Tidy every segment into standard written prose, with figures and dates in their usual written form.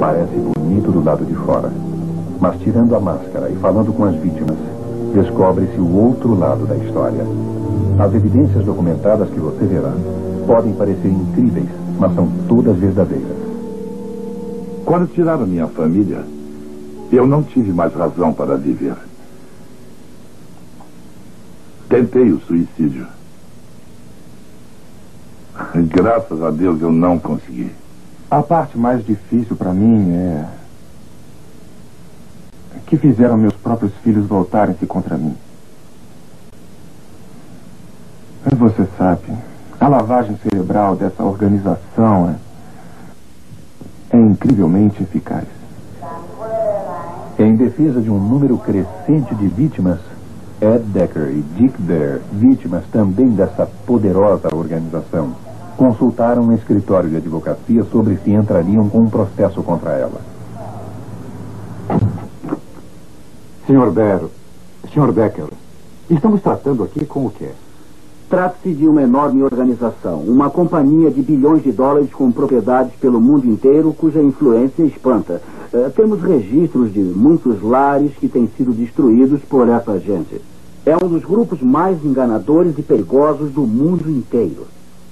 Parece bonito do lado de fora. Mas tirando a máscara e falando com as vítimas, descobre-se o outro lado da história. As evidências documentadas que você verá podem parecer incríveis, mas são todas verdadeiras. Quando tiraram minha família, eu não tive mais razão para viver. Tentei o suicídio. Graças a Deus eu não consegui. A parte mais difícil para mim é que fizeram meus próprios filhos voltarem-se contra mim. Você sabe, a lavagem cerebral dessa organização é incrivelmente eficaz. Em defesa de um número crescente de vítimas, Ed Decker e Dick Dare, vítimas também dessa poderosa organização, consultaram um escritório de advocacia sobre se entrariam com um processo contra ela. Sr. Decker, estamos tratando aqui com o quê? Trata-se de uma enorme organização, uma companhia de bilhões de dólares com propriedades pelo mundo inteiro, cuja influência espanta. Temos registros de muitos lares que têm sido destruídos por essa gente. É um dos grupos mais enganadores e perigosos do mundo inteiro.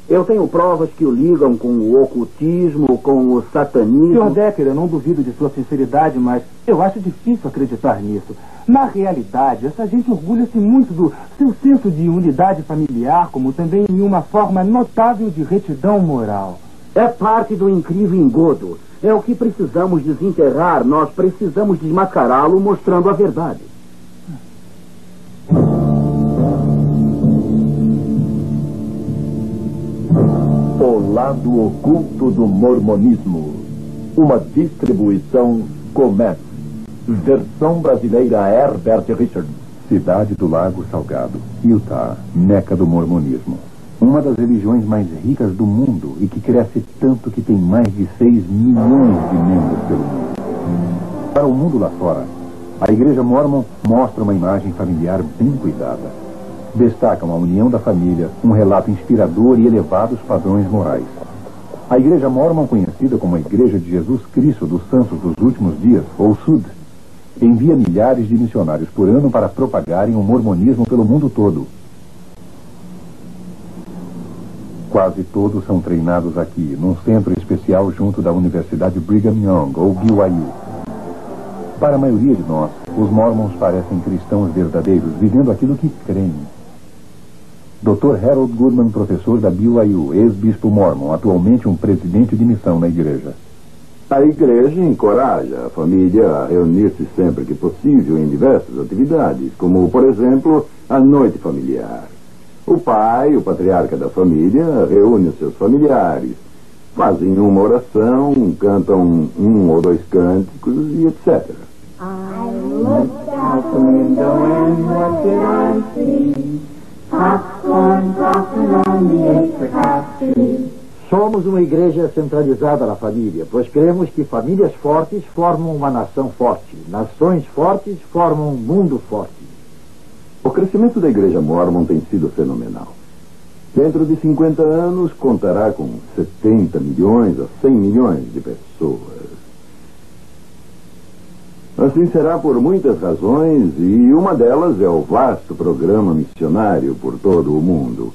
Eu tenho provas que o ligam com o ocultismo, com o satanismo... Sr. Decker, eu não duvido de sua sinceridade, mas eu acho difícil acreditar nisso. Na realidade, essa gente orgulha-se muito do seu senso de unidade familiar, como também em uma forma notável de retidão moral. É parte do incrível engodo. É o que precisamos desenterrar. Nós precisamos desmascará-lo mostrando a verdade. O lado oculto do mormonismo. Uma distribuição Comets. Versão brasileira Herbert Richards. Cidade do Lago Salgado, Utah, meca do mormonismo. Uma das religiões mais ricas do mundo e que cresce tanto que tem mais de 6 milhões de membros pelo mundo. Para o mundo lá fora, a Igreja Mormon mostra uma imagem familiar bem cuidada. Destacam a união da família, um relato inspirador e elevados padrões morais. A Igreja Mormon, conhecida como a Igreja de Jesus Cristo dos Santos dos Últimos Dias, ou SUD, envia milhares de missionários por ano para propagarem o mormonismo pelo mundo todo. Quase todos são treinados aqui, num centro especial junto da Universidade Brigham Young, ou BYU. Para a maioria de nós, os mormons parecem cristãos verdadeiros, vivendo aquilo que creem. Dr. Harold Goodman, professor da BYU, ex-bispo mormon, atualmente um presidente de missão na igreja. A igreja encoraja a família a reunir-se sempre que possível em diversas atividades, como, por exemplo, a noite familiar. O pai, o patriarca da família, reúne os seus familiares, fazem uma oração, cantam um ou dois cânticos e etc. I looked out the window and what did I see? Popcorn popping on the apricot tree. Somos uma igreja centralizada na família, pois cremos que famílias fortes formam uma nação forte. Nações fortes formam um mundo forte. O crescimento da Igreja Mormon tem sido fenomenal. Dentro de 50 anos, contará com 70 milhões a 100 milhões de pessoas. Assim será por muitas razões, e uma delas é o vasto programa missionário por todo o mundo.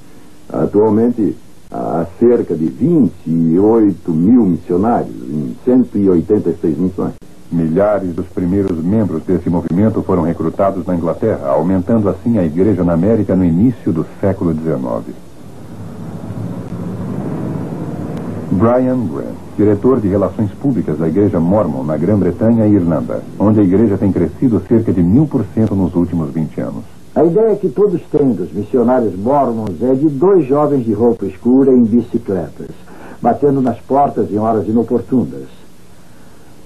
Atualmente, há cerca de 28 mil missionários em 186 missões. Milhares dos primeiros membros desse movimento foram recrutados na Inglaterra, aumentando assim a igreja na América no início do século XIX. Brian Grant, diretor de Relações Públicas da Igreja Mormon na Grã-Bretanha e Irlanda, onde a igreja tem crescido cerca de 1000% nos últimos 20 anos. A ideia que todos têm dos missionários mormons é de 2 jovens de roupa escura em bicicletas, batendo nas portas em horas inoportunas.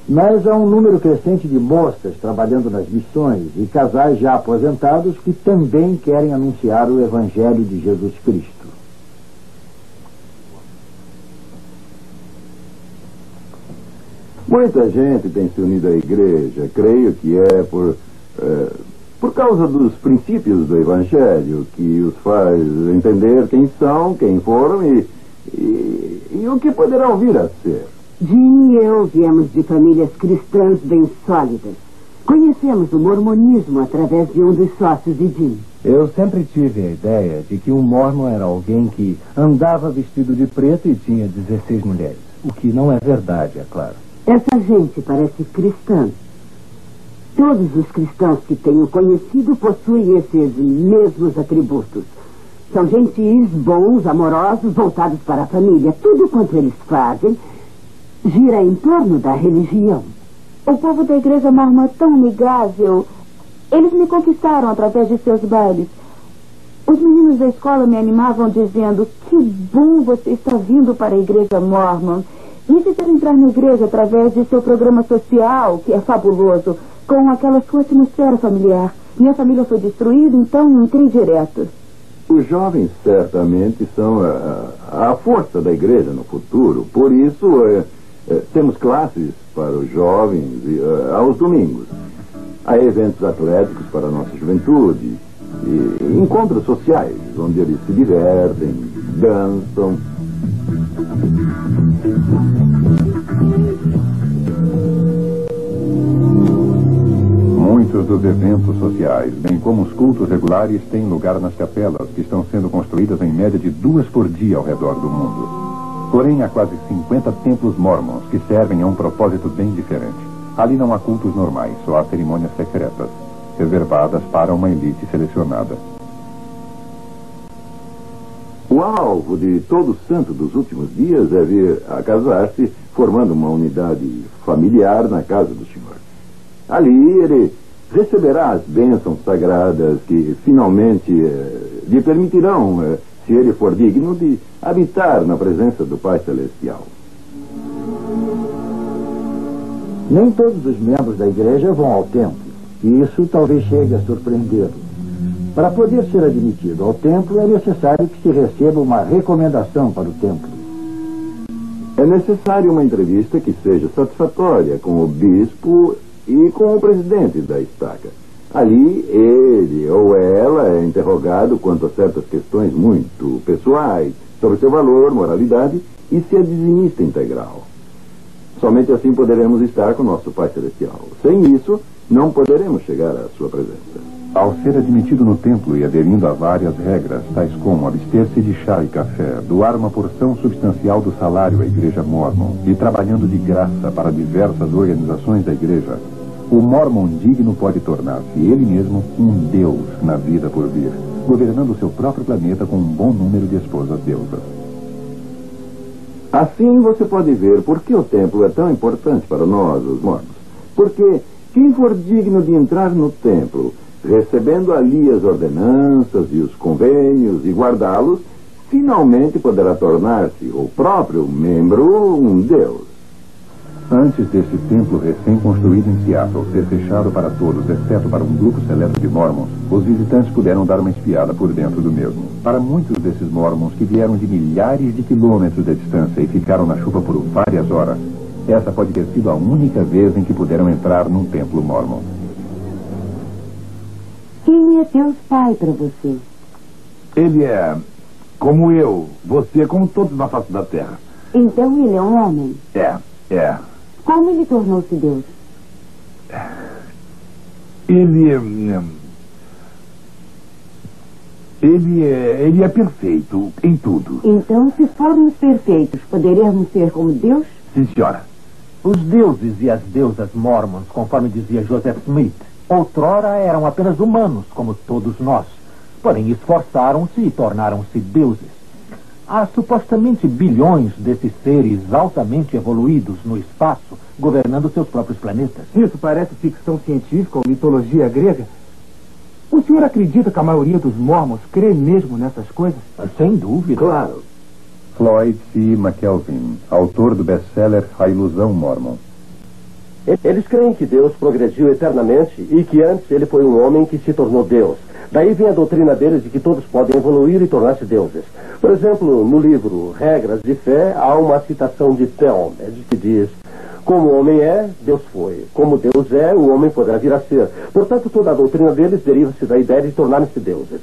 Mas há um número crescente de moças trabalhando nas missões e casais já aposentados que também querem anunciar o Evangelho de Jesus Cristo. Muita gente tem se unido à igreja, creio que é por causa dos princípios do Evangelho, que os faz entender quem são, quem foram e o que poderão vir a ser. Jim e eu viemos de famílias cristãs bem sólidas. Conhecemos o mormonismo através de um dos sócios de Jim. Eu sempre tive a ideia de que um mormon era alguém que andava vestido de preto e tinha 16 mulheres. O que não é verdade, é claro. Essa gente parece cristã. Todos os cristãos que tenho conhecido possuem esses mesmos atributos. São gentis, bons, amorosos, voltados para a família. Tudo quanto eles fazem gira em torno da religião. O povo da igreja mormon é tão amigável. Eles me conquistaram através de seus bailes. Os meninos da escola me animavam dizendo: que bom você está vindo para a igreja mormon. Me fizeram entrar na igreja através de seu programa social, que é fabuloso, com aquela sua atmosfera familiar. Minha família foi destruída, então entrei direto. Os jovens certamente são a força da igreja no futuro. Por isso, temos classes para os jovens aos domingos. Há eventos atléticos para a nossa juventude. E encontros sociais, onde eles se divertem, dançam. Muitos dos eventos sociais, bem como os cultos regulares, têm lugar nas capelas, que estão sendo construídas em média de 2 por dia ao redor do mundo. Porém, há quase 50 templos mormons que servem a um propósito bem diferente. Ali não há cultos normais, só há cerimônias secretas, reservadas para uma elite selecionada. O alvo de todo santo dos últimos dias é vir a casar-se, formando uma unidade familiar na casa do Senhor. Ali ele receberá as bênçãos sagradas que finalmente lhe permitirão, se ele for digno, de habitar na presença do Pai Celestial. Nem todos os membros da igreja vão ao templo, e isso talvez chegue a surpreendê-lo. Para poder ser admitido ao templo, é necessário que se receba uma recomendação para o templo. É necessário uma entrevista que seja satisfatória com o bispo e com o presidente da estaca. Ali, ele ou ela é interrogado quanto a certas questões muito pessoais, sobre seu valor, moralidade e se é dizimista integral. Somente assim poderemos estar com nosso Pai Celestial. Sem isso, não poderemos chegar à sua presença. Ao ser admitido no templo e aderindo a várias regras, tais como abster-se de chá e café, doar uma porção substancial do salário à igreja mormon e trabalhando de graça para diversas organizações da igreja, o mormon digno pode tornar-se ele mesmo um deus na vida por vir, governando o seu próprio planeta com um bom número de esposas deusas. Assim você pode ver por que o templo é tão importante para nós, os mormons. Porque quem for digno de entrar no templo, recebendo ali as ordenanças e os convênios e guardá-los, finalmente poderá tornar-se o próprio membro um deus. Antes desse templo recém-construído em Seattle ser fechado para todos, exceto para um grupo seleto de mormons, os visitantes puderam dar uma espiada por dentro do mesmo. Para muitos desses mormons que vieram de milhares de quilômetros de distância e ficaram na chuva por várias horas, essa pode ter sido a única vez em que puderam entrar num templo mormon. Quem é Deus Pai para você? Ele é como eu, você como todos na face da terra. Então ele é um homem? É. Como ele tornou-se Deus? Ele é perfeito em tudo. Então, se formos perfeitos, poderemos ser como Deus? Sim, senhora. Os deuses e as deusas mormons, conforme dizia Joseph Smith, outrora eram apenas humanos, como todos nós. Porém, esforçaram-se e tornaram-se deuses. Há supostamente bilhões desses seres altamente evoluídos no espaço, governando seus próprios planetas. Isso parece ficção científica ou mitologia grega. O senhor acredita que a maioria dos mormons crê mesmo nessas coisas? Sem dúvida. Claro. Floyd C. McKelvin, autor do best-seller A Ilusão Mormon. Eles creem que Deus progrediu eternamente e que antes ele foi um homem que se tornou Deus. Daí vem a doutrina deles de que todos podem evoluir e tornar-se deuses. Por exemplo, no livro Regras de Fé, há uma citação de Talmud que diz: como o homem é, Deus foi. Como Deus é, o homem poderá vir a ser. Portanto, toda a doutrina deles deriva-se da ideia de tornarem-se deuses.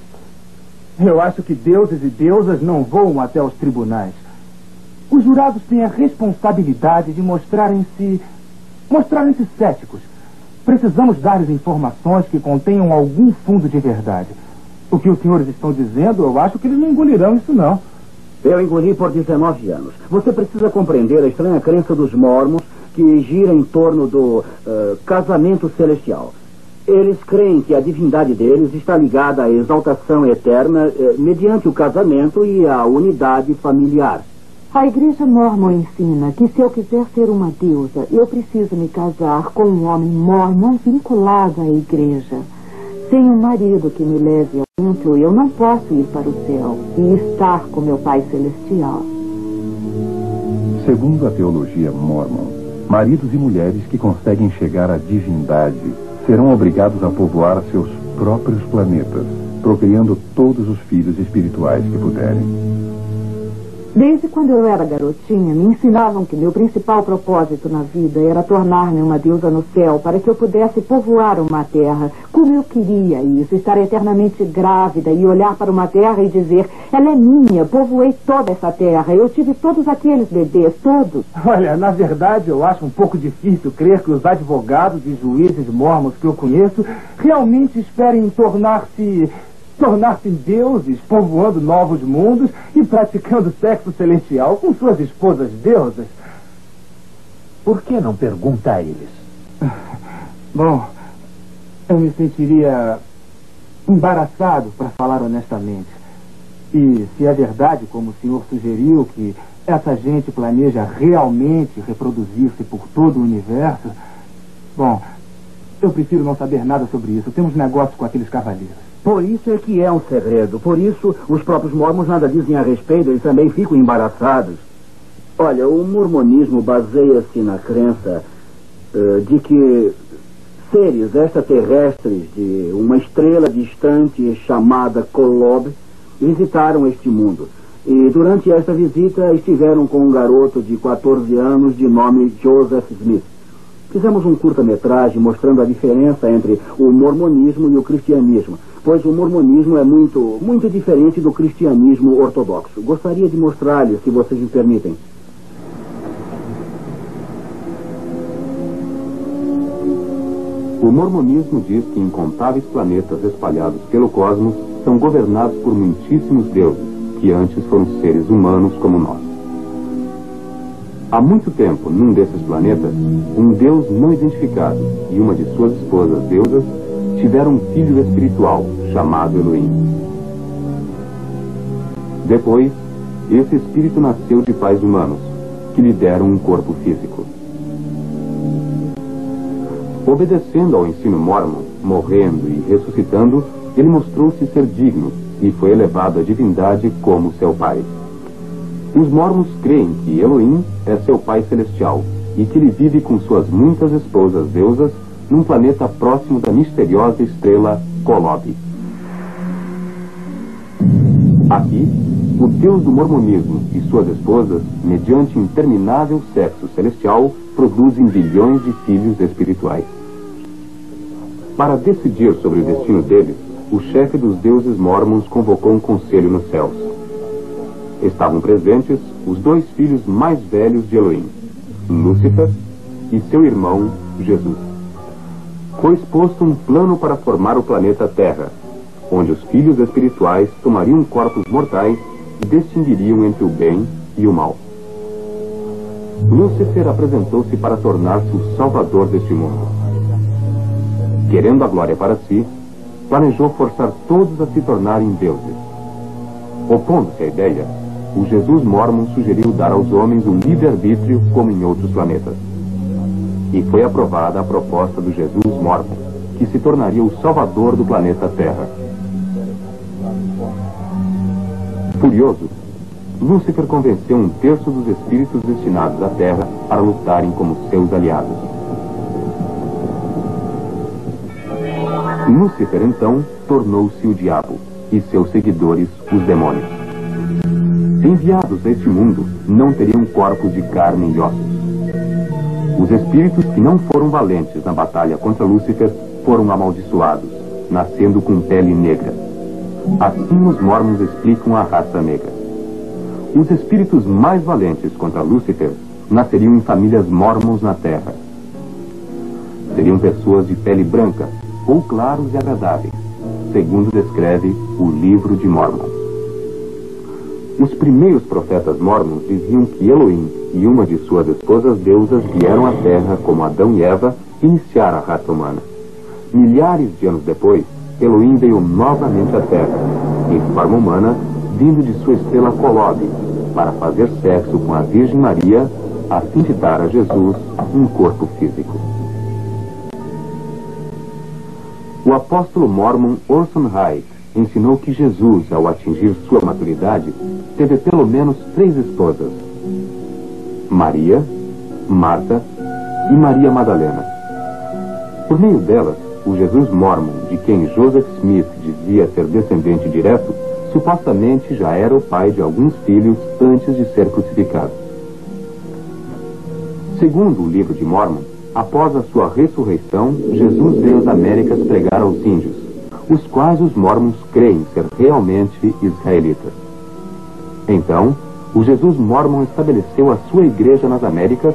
Eu acho que deuses e deusas não voam até os tribunais. os jurados têm a responsabilidade de mostrarem-se céticos. Precisamos dar-lhes informações que contenham algum fundo de verdade. O que os senhores estão dizendo, eu acho que eles não engolirão isso, não. Eu engoli por 19 anos. Você precisa compreender a estranha crença dos mormons que gira em torno do casamento celestial. Eles creem que a divindade deles está ligada à exaltação eterna mediante o casamento e a unidade familiar. A igreja mormon ensina que se eu quiser ser uma deusa, eu preciso me casar com um homem mormon vinculado à igreja. Sem um marido que me leve ao templo, eu não posso ir para o céu e estar com meu Pai Celestial. Segundo a teologia mormon, maridos e mulheres que conseguem chegar à divindade serão obrigados a povoar seus próprios planetas, procriando todos os filhos espirituais que puderem. Desde quando eu era garotinha, me ensinavam que meu principal propósito na vida era tornar-me uma deusa no céu para que eu pudesse povoar uma terra. Como eu queria isso, estar eternamente grávida e olhar para uma terra e dizer: ela é minha, povoei toda essa terra, eu tive todos aqueles bebês, todos. Olha, na verdade, eu acho um pouco difícil crer que os advogados e juízes mormons que eu conheço realmente esperem tornar-se deuses, povoando novos mundos e praticando sexo celestial com suas esposas deusas. Por que não pergunta a eles? Bom, eu me sentiria embaraçado, para falar honestamente. E se é verdade, como o senhor sugeriu, que essa gente planeja realmente reproduzir-se por todo o universo, bom, eu prefiro não saber nada sobre isso. Temos negócios com aqueles cavaleiros. Por isso é que é um segredo. Por isso, os próprios mormons nada dizem a respeito, eles também ficam embaraçados. Olha, o mormonismo baseia-se na crença de que seres extraterrestres de uma estrela distante chamada Kolob visitaram este mundo. E durante esta visita estiveram com um garoto de 14 anos de nome Joseph Smith. Fizemos um curta-metragem mostrando a diferença entre o mormonismo e o cristianismo, pois o mormonismo é muito diferente do cristianismo ortodoxo. Gostaria de mostrar-lhes, se vocês me permitem. O mormonismo diz que incontáveis planetas espalhados pelo cosmos são governados por muitíssimos deuses, que antes foram seres humanos como nós. Há muito tempo, num desses planetas, um deus não identificado e uma de suas esposas deusas tiveram um filho espiritual chamado Elohim. Depois, esse espírito nasceu de pais humanos, que lhe deram um corpo físico. Obedecendo ao ensino mórmon, morrendo e ressuscitando, ele mostrou-se ser digno e foi elevado à divindade como seu pai. Os mormons creem que Elohim é seu pai celestial e que ele vive com suas muitas esposas deusas num planeta próximo da misteriosa estrela Kolob. Aqui, o deus do mormonismo e suas esposas, mediante interminável sexo celestial, produzem bilhões de filhos espirituais. Para decidir sobre o destino deles, o chefe dos deuses mormons convocou um conselho nos céus. Estavam presentes os dois filhos mais velhos de Elohim, Lúcifer e seu irmão, Jesus. Foi exposto um plano para formar o planeta Terra, onde os filhos espirituais tomariam corpos mortais e distinguiriam entre o bem e o mal. Lúcifer apresentou-se para tornar-se o salvador deste mundo. Querendo a glória para si, planejou forçar todos a se tornarem deuses. Opondo-se à ideia, o Jesus Mormon sugeriu dar aos homens um livre-arbítrio como em outros planetas. E foi aprovada a proposta do Jesus Mormon, que se tornaria o salvador do planeta Terra. Furioso, Lúcifer convenceu um terço dos espíritos destinados à Terra para lutarem como seus aliados. Lúcifer, então, tornou-se o diabo e seus seguidores os demônios. Enviados a este mundo, não teriam corpos de carne e ossos. Os espíritos que não foram valentes na batalha contra Lúcifer foram amaldiçoados, nascendo com pele negra. Assim os mormons explicam a raça negra. Os espíritos mais valentes contra Lúcifer nasceriam em famílias mormons na Terra. Seriam pessoas de pele branca, ou claros e agradáveis, segundo descreve o Livro de Mormon. Os primeiros profetas mormons diziam que Elohim e uma de suas esposas deusas vieram à Terra como Adão e Eva iniciar a raça humana. Milhares de anos depois, Elohim veio novamente à Terra, em forma humana, vindo de sua estrela Colobe, para fazer sexo com a Virgem Maria, a fim de dar a Jesus um corpo físico. O apóstolo mormon Orson Hyde ensinou que Jesus, ao atingir sua maturidade, teve pelo menos 3 esposas: Maria, Marta e Maria Madalena. Por meio delas, o Jesus mormon, de quem Joseph Smith dizia ser descendente direto, supostamente já era o pai de alguns filhos antes de ser crucificado. Segundo o Livro de Mormon, após a sua ressurreição, Jesus veio às Américas pregar aos índios, os quais os mormons creem ser realmente israelitas. Então, o Jesus mormon estabeleceu a sua igreja nas Américas,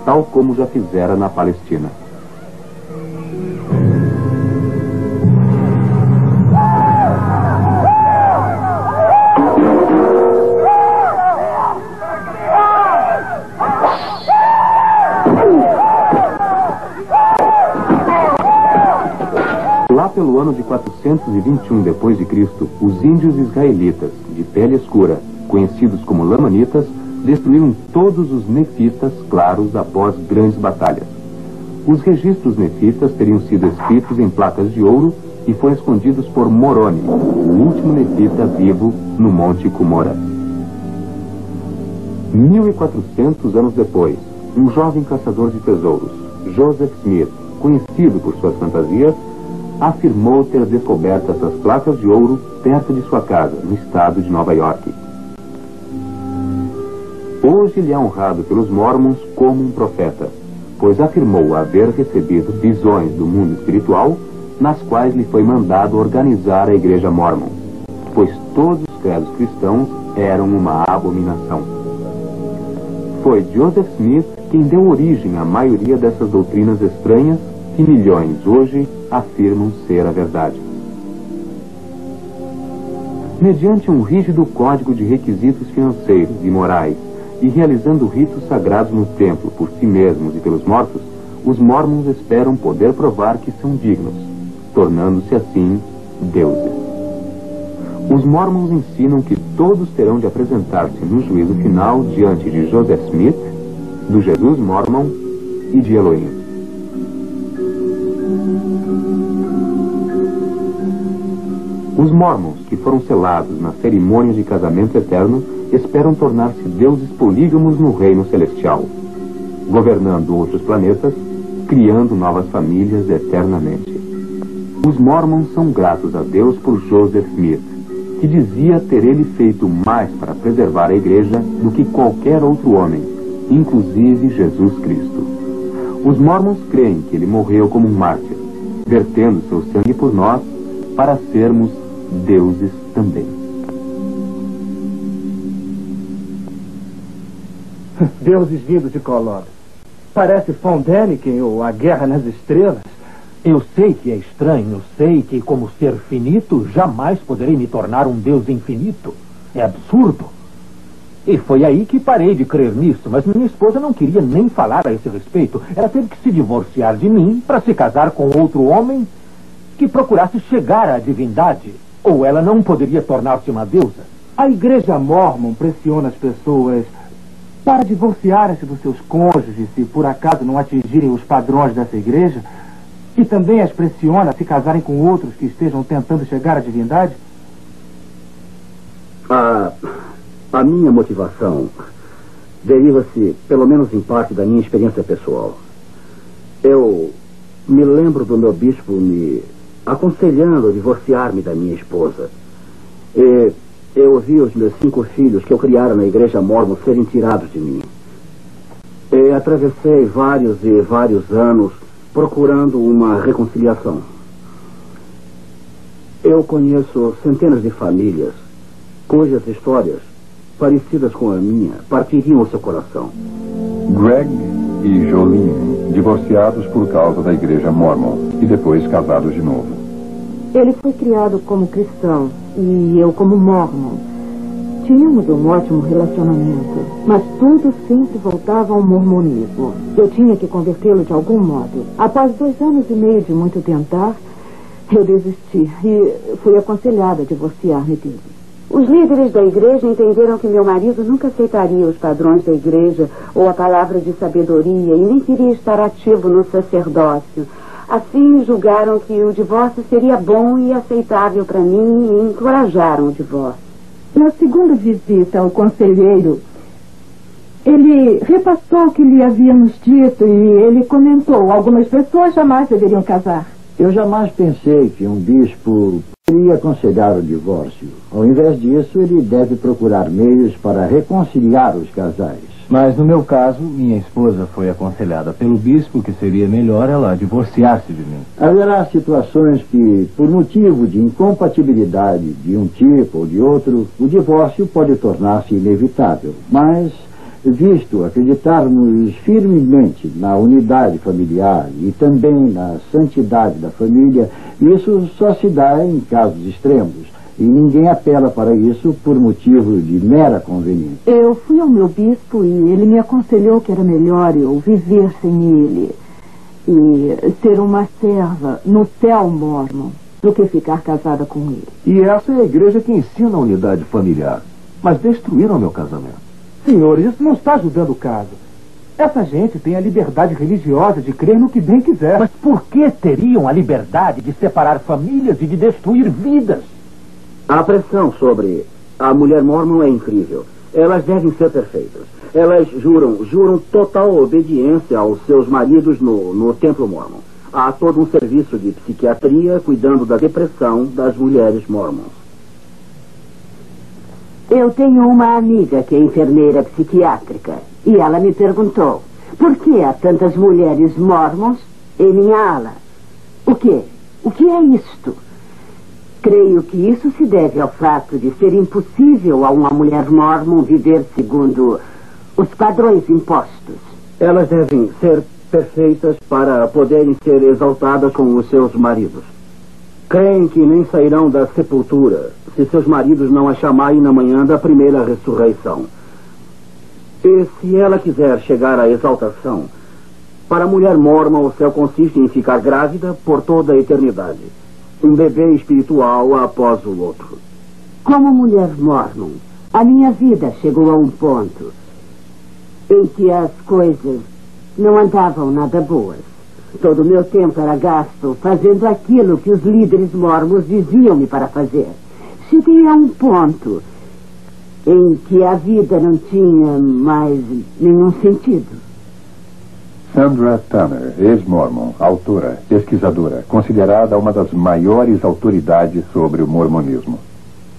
tal como já fizera na Palestina. Lá pelo ano de 421 d.C., os índios israelitas, de pele escura, conhecidos como lamanitas, destruíram todos os nefitas claros após grandes batalhas. Os registros nefitas teriam sido escritos em placas de ouro e foram escondidos por Moroni, o último nefita vivo no Monte Cumorah. 1400 anos depois, um jovem caçador de tesouros, Joseph Smith, conhecido por suas fantasias, afirmou ter descoberto essas placas de ouro perto de sua casa, no estado de Nova York. Hoje ele é honrado pelos mormons como um profeta, pois afirmou haver recebido visões do mundo espiritual, nas quais lhe foi mandado organizar a igreja mormon, pois todos os credos cristãos eram uma abominação. Foi Joseph Smith quem deu origem à maioria dessas doutrinas estranhas que milhões hoje afirmam ser a verdade. Mediante um rígido código de requisitos financeiros e morais, e realizando ritos sagrados no templo por si mesmos e pelos mortos, os mormons esperam poder provar que são dignos, tornando-se assim deuses. Os mormons ensinam que todos terão de apresentar-se no juízo final diante de Joseph Smith, do Jesus mormon e de Elohim. Os mormons, que foram selados na cerimônia de casamento eterno, esperam tornar-se deuses polígamos no reino celestial, governando outros planetas, criando novas famílias eternamente. Os mormons são gratos a Deus por Joseph Smith, que dizia ter ele feito mais para preservar a igreja do que qualquer outro homem, inclusive Jesus Cristo. Os mormons creem que ele morreu como um mártir, vertendo seu sangue por nós para sermos deuses também. Deuses vindos de Colob. Parece Von Däniken ou A Guerra nas Estrelas. Eu sei que é estranho, eu sei que, como ser finito, jamais poderei me tornar um Deus infinito. É absurdo. E foi aí que parei de crer nisso, mas minha esposa não queria nem falar a esse respeito. Ela teve que se divorciar de mim para se casar com outro homem que procurasse chegar à divindade. Ou ela não poderia tornar-se uma deusa. A igreja mormon pressiona as pessoas para divorciarem-se dos seus cônjuges se por acaso não atingirem os padrões dessa igreja, e também as pressiona a se casarem com outros que estejam tentando chegar à divindade? A minha motivação deriva-se, pelo menos em parte, da minha experiência pessoal. Eu me lembro do meu bispo me aconselhando a divorciar-me da minha esposa. E eu ouvi os meus 5 filhos que eu criara na igreja mormon serem tirados de mim. E atravessei vários e vários anos procurando uma reconciliação. Eu conheço centenas de famílias cujas histórias parecidas com a minha partiriam o seu coração. Greg e Jolene, divorciados por causa da igreja Mormon e depois casados de novo. Ele foi criado como cristão e eu como Mormon. Tínhamos um ótimo relacionamento, mas tudo sempre voltava ao mormonismo. Eu tinha que convertê-lo de algum modo. Após 2 anos e meio de muito tentar, eu desisti e fui aconselhada a divorciar-me dele. Os líderes da igreja entenderam que meu marido nunca aceitaria os padrões da igreja ou a palavra de sabedoria e nem queria estar ativo no sacerdócio. Assim, julgaram que o divórcio seria bom e aceitável para mim e encorajaram o divórcio. Na segunda visita ao conselheiro, ele repassou o que lhe havíamos dito e ele comentou: algumas pessoas jamais deveriam casar. Eu jamais pensei que um bispo iria aconselhar o divórcio. Ao invés disso, ele deve procurar meios para reconciliar os casais. Mas no meu caso, minha esposa foi aconselhada pelo bispo que seria melhor ela divorciar-se de mim. Haverá situações que, por motivo de incompatibilidade de um tipo ou de outro, o divórcio pode tornar-se inevitável. Mas, visto acreditarmos firmemente na unidade familiar e também na santidade da família, isso só se dá em casos extremos. E ninguém apela para isso por motivo de mera conveniência. Eu fui ao meu bispo e ele me aconselhou que era melhor eu viver sem ele e ser uma serva no Tel Mormon do que ficar casada com ele. E essa é a igreja que ensina a unidade familiar. Mas destruíram meu casamento. Senhores, isso não está ajudando o caso. Essa gente tem a liberdade religiosa de crer no que bem quiser. Mas por que teriam a liberdade de separar famílias e de destruir vidas? A pressão sobre a mulher mormon é incrível. Elas devem ser perfeitas. Elas juram total obediência aos seus maridos no templo mormon. Há todo um serviço de psiquiatria cuidando da depressão das mulheres mormons. Eu tenho uma amiga que é enfermeira psiquiátrica e ela me perguntou: por que há tantas mulheres mormons em minha ala? O que? O que é isto? Creio que isso se deve ao fato de ser impossível a uma mulher mormon viver segundo os padrões impostos. Elas devem ser perfeitas para poderem ser exaltadas com os seus maridos. Creem que nem sairão da sepultura se seus maridos não a chamarem na manhã da primeira ressurreição. E se ela quiser chegar à exaltação, para a mulher mormon o céu consiste em ficar grávida por toda a eternidade. Um bebê espiritual após o outro. Como mulher mormon, a minha vida chegou a um ponto em que as coisas não andavam nada boas. Todo o meu tempo era gasto fazendo aquilo que os líderes mormons diziam-me para fazer. Cheguei a um ponto em que a vida não tinha mais nenhum sentido. Sandra Tanner, ex-mormon, autora, pesquisadora, considerada uma das maiores autoridades sobre o mormonismo.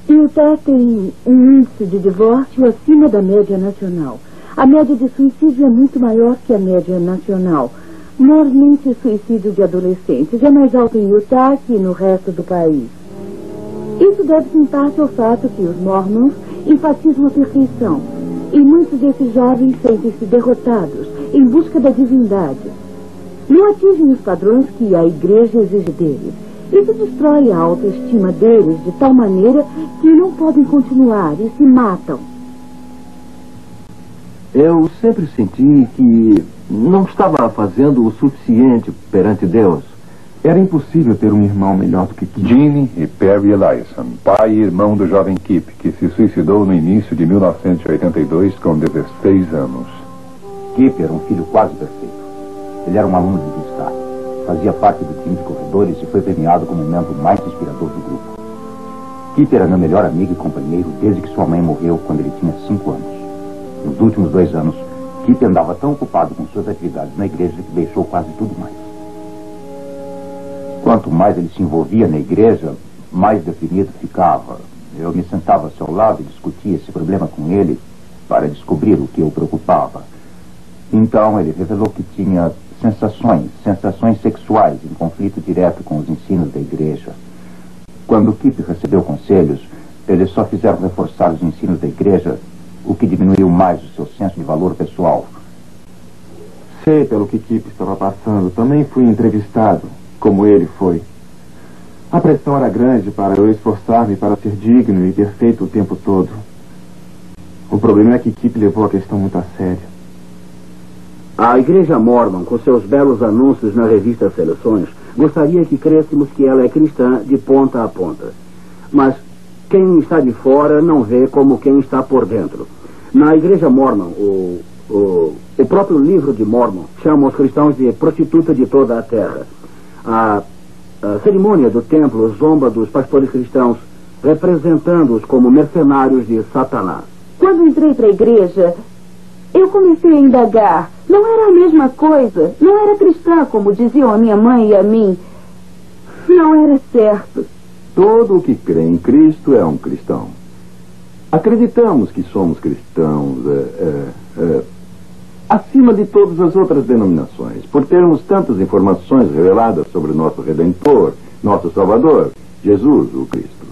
Utah tem um índice de divórcio acima da média nacional. A média de suicídio é muito maior que a média nacional. Normalmente, o suicídio de adolescentes é mais alto em Utah que no resto do país. Isso deve-se em parte ao fato que os mormons enfatizam a perfeição. E muitos desses jovens sentem-se derrotados em busca da divindade. Não atingem os padrões que a igreja exige deles. Isso destrói a autoestima deles de tal maneira que não podem continuar e se matam. Eu sempre senti que não estava fazendo o suficiente perante Deus. Era impossível ter um irmão melhor do que Kip. Gene e Perry Eliasson, pai e irmão do jovem Kip, que se suicidou no início de 1982 com 16 anos. Kip era um filho quase perfeito. Ele era um aluno de destaque. Fazia parte do time de corredores e foi premiado como o membro mais inspirador do grupo. Kip era meu melhor amigo e companheiro desde que sua mãe morreu quando ele tinha 5 anos. Nos últimos 2 anos, Kip andava tão ocupado com suas atividades na igreja que deixou quase tudo mais. Quanto mais ele se envolvia na igreja, mais deprimido ficava. Eu me sentava ao seu lado e discutia esse problema com ele para descobrir o que o preocupava. Então ele revelou que tinha sensações sexuais em conflito direto com os ensinos da igreja. Quando Kip recebeu conselhos, eles só fizeram reforçar os ensinos da igreja o que diminuiu mais o seu senso de valor pessoal. Sei pelo que Kip estava passando. Também fui entrevistado, como ele foi. A pressão era grande para eu esforçar-me para ser digno e perfeito o tempo todo. O problema é que Kip levou a questão muito a sério. A Igreja Mormon, com seus belos anúncios na revista Seleções, gostaria que crêssemos que ela é cristã de ponta a ponta. Mas quem está de fora não vê como quem está por dentro. Na Igreja Mormon, o próprio livro de Mormon chama os cristãos de prostituta de toda a terra. A cerimônia do templo zomba dos pastores cristãos, representando-os como mercenários de Satanás. Quando entrei para a igreja, eu comecei a indagar. Não era a mesma coisa. Não era cristã, como diziam a minha mãe e a mim. Não era certo. Todo o que crê em Cristo é um cristão. Acreditamos que somos cristãos acima de todas as outras denominações, por termos tantas informações reveladas sobre o nosso Redentor, nosso Salvador, Jesus, o Cristo.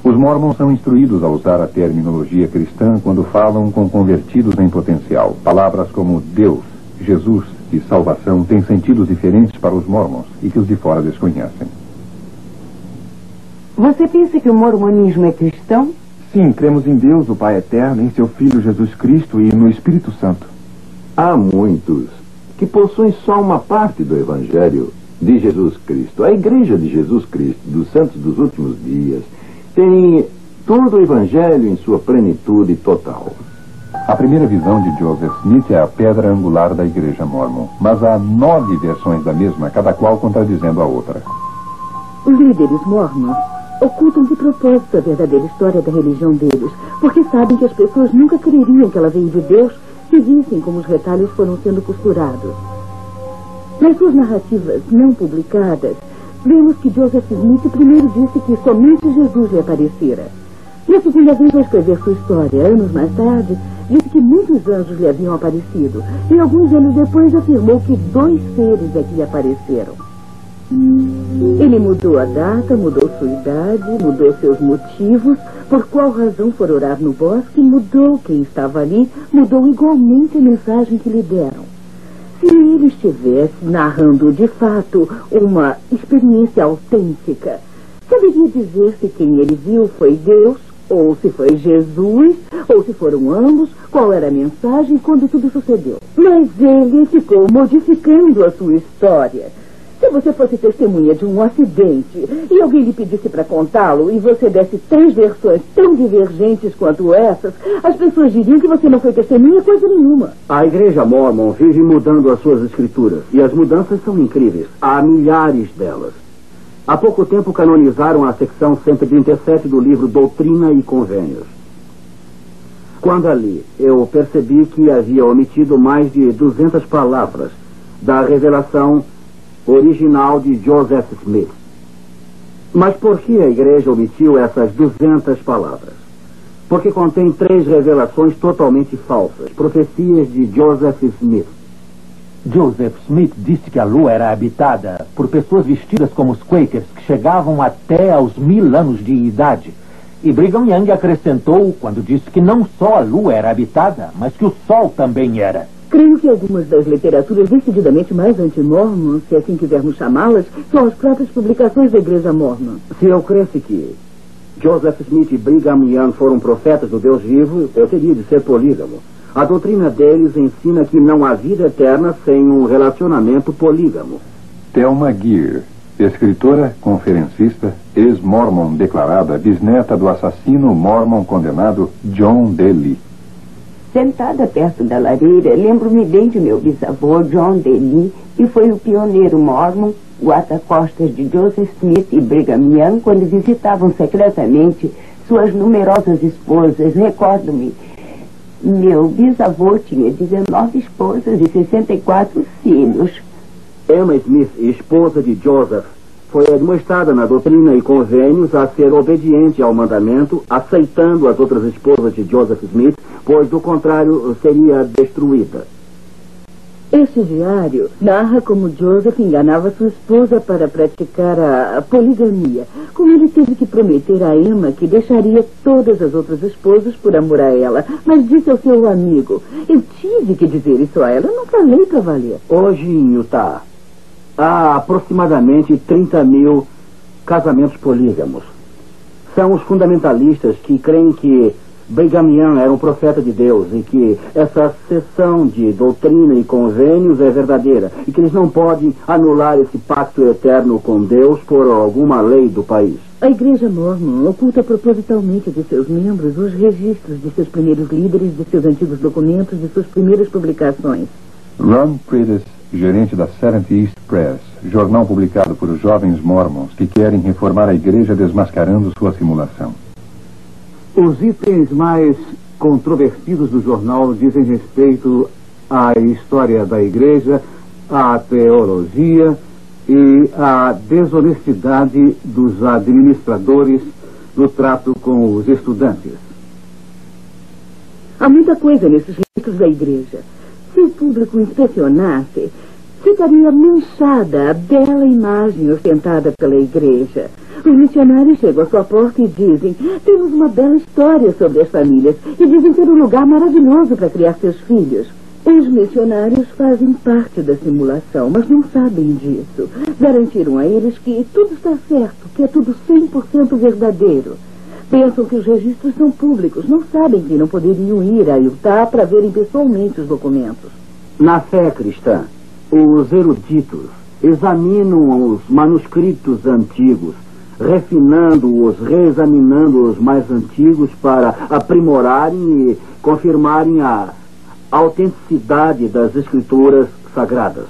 Os mormons são instruídos a usar a terminologia cristã quando falam com convertidos em potencial. Palavras como Deus, Jesus e salvação têm sentidos diferentes para os mormons e que os de fora desconhecem. Você pensa que o mormonismo é cristão? Sim, cremos em Deus, o Pai Eterno, em seu Filho Jesus Cristo e no Espírito Santo. Há muitos que possuem só uma parte do Evangelho de Jesus Cristo. A Igreja de Jesus Cristo, dos Santos dos Últimos Dias, tem todo o Evangelho em sua plenitude total. A primeira visão de Joseph Smith é a pedra angular da Igreja Mormon, mas há 9 versões da mesma, cada qual contradizendo a outra. Os líderes mormons ocultam de propósito a verdadeira história da religião deles, porque sabem que as pessoas nunca creriam que ela veio de Deus se vissem como os retalhos foram sendo costurados. Nas suas narrativas não publicadas, vemos que Joseph Smith primeiro disse que somente Jesus lhe aparecera. Na segunda vez a escrever sua história, anos mais tarde, disse que muitos anjos lhe haviam aparecido, e alguns anos depois afirmou que 2 seres é que lhe apareceram. Ele mudou a data, mudou sua idade, mudou seus motivos, por qual razão for orar no bosque, mudou quem estava ali, mudou igualmente a mensagem que lhe deram. Se ele estivesse narrando de fato uma experiência autêntica, saberia dizer se quem ele viu foi Deus, ou se foi Jesus, ou se foram ambos, qual era a mensagem e quando tudo sucedeu. Mas ele ficou modificando a sua história. Se você fosse testemunha de um acidente e alguém lhe pedisse para contá-lo e você desse 3 versões tão divergentes quanto essas, as pessoas diriam que você não foi testemunha coisa nenhuma. A Igreja Mormon vive mudando as suas escrituras e as mudanças são incríveis. Há milhares delas. Há pouco tempo canonizaram a secção 137 do livro Doutrina e Convênios. Quando ali, eu percebi que havia omitido mais de 200 palavras da revelação original de Joseph Smith. Mas por que a igreja omitiu essas 200 palavras? Porque contém 3 revelações totalmente falsas, profecias de Joseph Smith. Joseph Smith disse que a Lua era habitada por pessoas vestidas como os Quakers, que chegavam até aos 1000 anos de idade. E Brigham Young acrescentou quando disse que não só a Lua era habitada, mas que o Sol também era. Creio que algumas das literaturas decididamente mais anti-mormon, se assim quisermos chamá-las, são as próprias publicações da Igreja Mormon. Se eu cresce que Joseph Smith e Brigham Young foram profetas do Deus vivo, eu teria de ser polígamo. A doutrina deles ensina que não há vida eterna sem um relacionamento polígamo. Thelma Geer, escritora, conferencista, ex-mormon declarada, bisneta do assassino mormon condenado John D. Lee. Sentada perto da lareira, lembro-me bem de meu bisavô, John D. Lee, que foi o pioneiro mormon, guarda-costas de Joseph Smith e Brigham Young, quando visitavam secretamente suas numerosas esposas. Recordo-me, meu bisavô tinha 19 esposas e 64 filhos. Emma Smith, esposa de Joseph, foi admoestada na Doutrina e Convênios a ser obediente ao mandamento, aceitando as outras esposas de Joseph Smith, pois do contrário seria destruída. Este diário narra como Joseph enganava sua esposa para praticar a poligamia. Como ele teve que prometer a Emma que deixaria todas as outras esposas por amor a ela. Mas disse ao seu amigo: eu tive que dizer isso a ela, eu não falei para valer. Hoje em Utah, há aproximadamente 30 mil casamentos polígamos. São os fundamentalistas que creem que Brigham Young era um profeta de Deus e que essa seção de doutrina e convênios é verdadeira e que eles não podem anular esse pacto eterno com Deus por alguma lei do país. A Igreja Mormon oculta propositalmente de seus membros os registros de seus primeiros líderes, de seus antigos documentos, de suas primeiras publicações. Ron Prentice, gerente da Seventh East Press, jornal publicado por jovens mormons que querem reformar a igreja desmascarando sua simulação. Os itens mais controvertidos do jornal dizem respeito à história da igreja, à teologia e à desonestidade dos administradores no trato com os estudantes. Há muita coisa nesses registros da igreja. Se o público inspecionasse, ficaria manchada a bela imagem ostentada pela igreja. Os missionários chegam à sua porta e dizem: temos uma bela história sobre as famílias e dizem ter um lugar maravilhoso para criar seus filhos. Os missionários fazem parte da simulação, mas não sabem disso. Garantiram a eles que tudo está certo, que é tudo 100% verdadeiro. Pensam que os registros são públicos, não sabem que não poderiam ir a Utah para verem pessoalmente os documentos. Na fé cristã, os eruditos examinam os manuscritos antigos, refinando-os, reexaminando os mais antigos para aprimorarem e confirmarem a autenticidade das escrituras sagradas.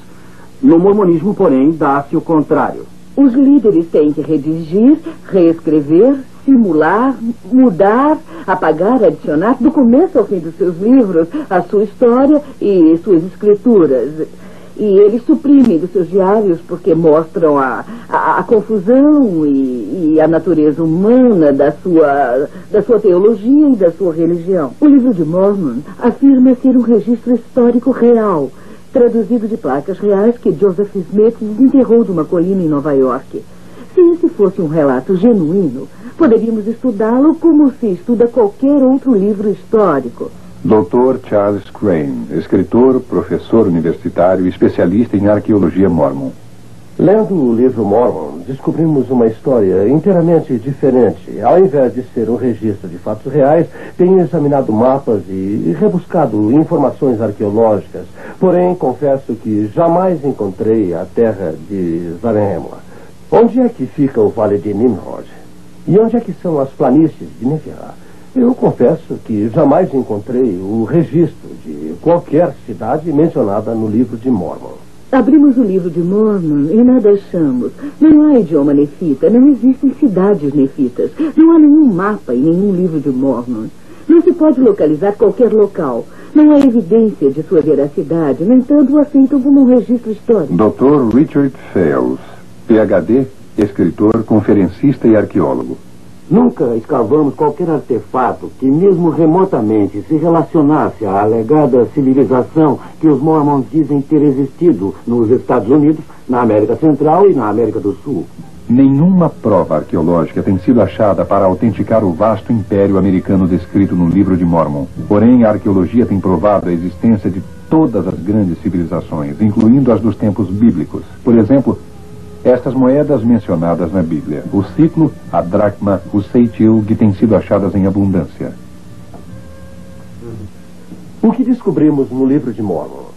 No mormonismo, porém, dá-se o contrário. Os líderes têm que redigir, reescrever, simular, mudar, apagar, adicionar, do começo ao fim dos seus livros, a sua história e suas escrituras. E eles suprimem dos seus diários porque mostram a confusão e a natureza humana da sua teologia e da sua religião. O livro de Mormon afirma ser um registro histórico real, traduzido de placas reais que Joseph Smith desenterrou de uma colina em Nova York. Se esse fosse um relato genuíno, poderíamos estudá-lo como se estuda qualquer outro livro histórico. Dr. Charles Crane, escritor, professor universitário e especialista em arqueologia mormon. Lendo o livro Mormon, descobrimos uma história inteiramente diferente. Ao invés de ser um registro de fatos reais, tenho examinado mapas e rebuscado informações arqueológicas. Porém, confesso que jamais encontrei a terra de Zarehemla. Onde é que fica o Vale de Nimrod? E onde é que são as planícies de Neferá? Eu confesso que jamais encontrei o registro de qualquer cidade mencionada no livro de Mormon. Abrimos o livro de Mormon e nada achamos. Não há idioma nefita, não existem cidades nefitas, não há nenhum mapa em nenhum livro de Mormon. Não se pode localizar qualquer local. Não há evidência de sua veracidade, no entanto, o aceitam como um registro histórico. Dr. Richard Fales, PhD, escritor, conferencista e arqueólogo. Nunca escavamos qualquer artefato que mesmo remotamente se relacionasse à alegada civilização que os mormons dizem ter existido nos Estados Unidos, na América Central e na América do Sul. Nenhuma prova arqueológica tem sido achada para autenticar o vasto império americano descrito no livro de Mormon. Porém, a arqueologia tem provado a existência de todas as grandes civilizações, incluindo as dos tempos bíblicos. Por exemplo, estas moedas mencionadas na Bíblia, o ciclo, a dracma, o ceitil, que têm sido achadas em abundância. O que descobrimos no livro de Mormon?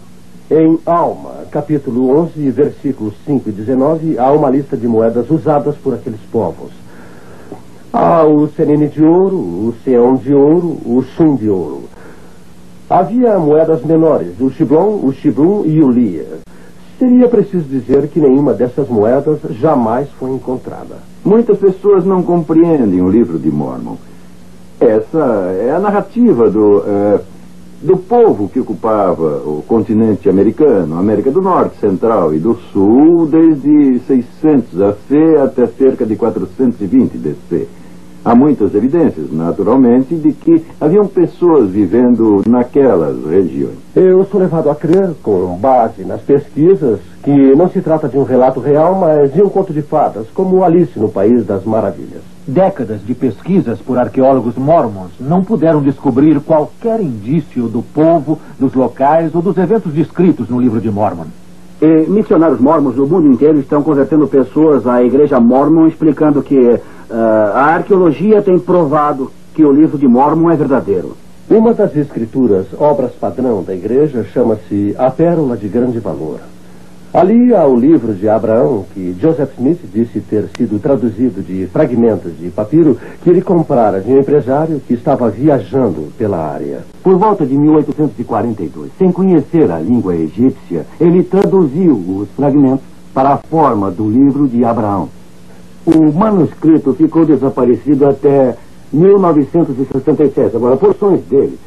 Em Alma, capítulo 11, versículos 5 e 19, há uma lista de moedas usadas por aqueles povos. Há o senine de ouro, o seon de ouro, o shum de ouro. Havia moedas menores, o shiblon, o shibrum e o lia. Seria preciso dizer que nenhuma dessas moedas jamais foi encontrada. Muitas pessoas não compreendem o livro de Mormon. Essa é a narrativa do povo que ocupava o continente americano, América do Norte, Central e do Sul, desde 600 AC até cerca de 420 DC. Há muitas evidências, naturalmente, de que haviam pessoas vivendo naquelas regiões. Eu sou levado a crer, com base nas pesquisas, que não se trata de um relato real, mas de um conto de fadas, como Alice no País das Maravilhas. Décadas de pesquisas por arqueólogos mormons não puderam descobrir qualquer indício do povo, dos locais ou dos eventos descritos no livro de Mormon. E missionários mormons no mundo inteiro estão convertendo pessoas à igreja mormon, explicando que a arqueologia tem provado que o livro de Mormon é verdadeiro. Uma das escrituras, obras padrão da igreja, chama-se A Pérola de Grande Valor. Ali há o livro de Abraão, que Joseph Smith disse ter sido traduzido de fragmentos de papiro que ele comprara de um empresário que estava viajando pela área. Por volta de 1842, sem conhecer a língua egípcia, ele traduziu os fragmentos para a forma do livro de Abraão. O manuscrito ficou desaparecido até 1967. Agora, porções dele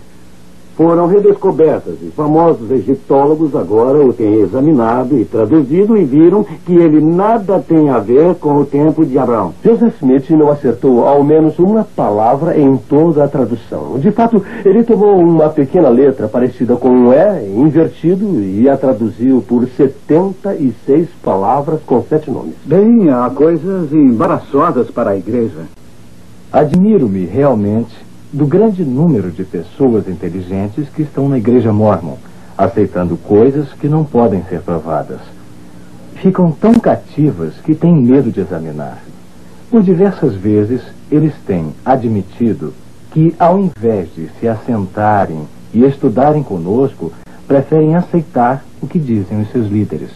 foram redescobertas e famosos egiptólogos agora o têm examinado e traduzido e viram que ele nada tem a ver com o tempo de Abraão. Joseph Smith não acertou ao menos uma palavra em toda a tradução. De fato, ele tomou uma pequena letra parecida com um E invertido e a traduziu por 76 palavras com 7 nomes. Bem, há coisas embaraçosas para a igreja. Admiro-me realmente do grande número de pessoas inteligentes que estão na igreja mormon, aceitando coisas que não podem ser provadas. Ficam tão cativas que têm medo de examinar. Por diversas vezes, eles têm admitido que, ao invés de se assentarem e estudarem conosco, preferem aceitar o que dizem os seus líderes.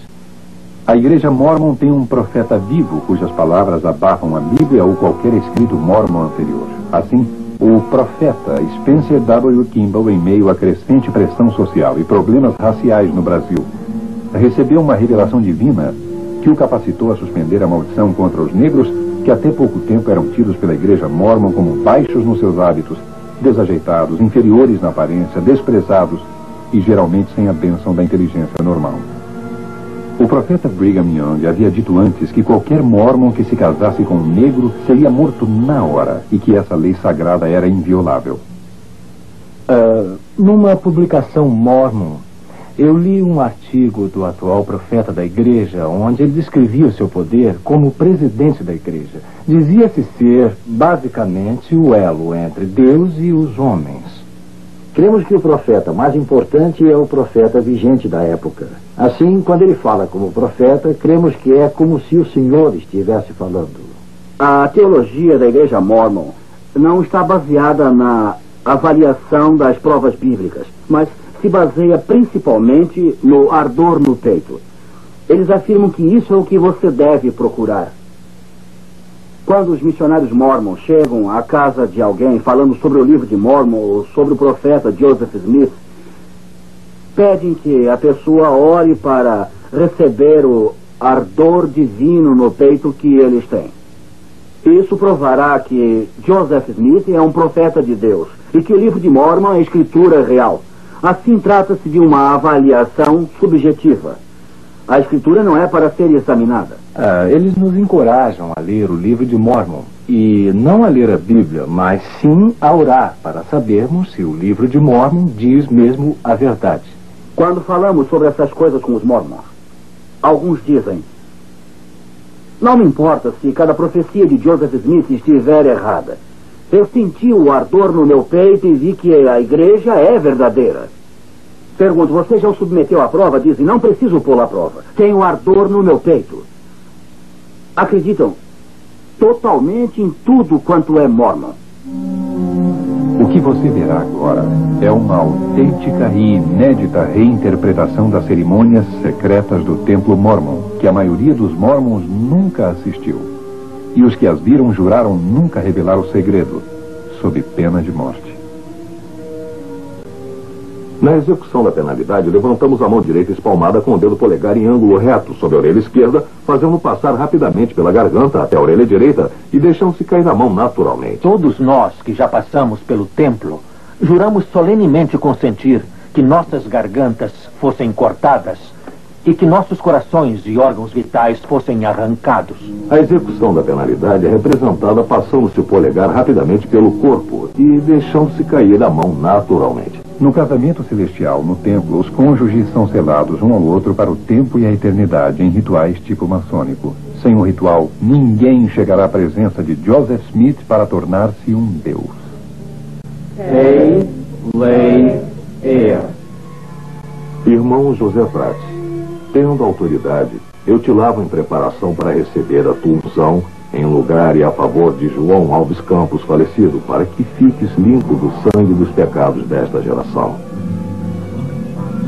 A igreja mormon tem um profeta vivo cujas palavras abafam a Bíblia ou qualquer escrito mormon anterior. Assim, o profeta Spencer W. Kimball, em meio à crescente pressão social e problemas raciais no Brasil, recebeu uma revelação divina que o capacitou a suspender a maldição contra os negros que até pouco tempo eram tidos pela igreja mormon como baixos nos seus hábitos, desajeitados, inferiores na aparência, desprezados e geralmente sem a bênção da inteligência normal. O profeta Brigham Young havia dito antes que qualquer mormon que se casasse com um negro seria morto na hora e que essa lei sagrada era inviolável. Numa publicação mormon, eu li um artigo do atual profeta da igreja, onde ele descrevia o seu poder como presidente da igreja. Dizia-se ser, basicamente, o elo entre Deus e os homens. Cremos que o profeta mais importante é o profeta vigente da época. Assim, quando ele fala como profeta, cremos que é como se o Senhor estivesse falando. A teologia da igreja mormon não está baseada na avaliação das provas bíblicas, mas se baseia principalmente no ardor no peito. Eles afirmam que isso é o que você deve procurar. Quando os missionários mormons chegam à casa de alguém falando sobre o livro de Mormon ou sobre o profeta Joseph Smith, pedem que a pessoa ore para receber o ardor divino no peito que eles têm. Isso provará que Joseph Smith é um profeta de Deus e que o livro de Mormon é escritura real. Assim, trata-se de uma avaliação subjetiva. A escritura não é para ser examinada. Eles nos encorajam a ler o livro de Mormon, e não a ler a Bíblia, mas sim a orar para sabermos se o livro de Mormon diz mesmo a verdade. Quando falamos sobre essas coisas com os mormons, alguns dizem: não me importa se cada profecia de Joseph Smith estiver errada. Eu senti o ardor no meu peito e vi que a igreja é verdadeira. Pergunto, você já o submeteu à prova? Dizem, não preciso pô-lo à prova. Tenho ardor no meu peito. Acreditam totalmente em tudo quanto é mormon. O que você verá agora é uma autêntica e inédita reinterpretação das cerimônias secretas do templo mormon, que a maioria dos mormons nunca assistiu. E os que as viram juraram nunca revelar o segredo, sob pena de morte. Na execução da penalidade, levantamos a mão direita espalmada com o dedo polegar em ângulo reto sobre a orelha esquerda, fazendo passar rapidamente pela garganta até a orelha direita e deixando-se cair na mão naturalmente. Todos nós que já passamos pelo templo, juramos solenemente consentir que nossas gargantas fossem cortadas e que nossos corações e órgãos vitais fossem arrancados. A execução da penalidade é representada passando-se o polegar rapidamente pelo corpo e deixando-se cair a mão naturalmente. No casamento celestial, no templo, os cônjuges são selados um ao outro para o tempo e a eternidade em rituais tipo maçônico. Sem o ritual, ninguém chegará à presença de Joseph Smith para tornar-se um deus. Irmão José Prats, tendo autoridade, eu te lavo em preparação para receber a tua unção em lugar e a favor de João Alves Campos falecido, para que fiques limpo do sangue dos pecados desta geração.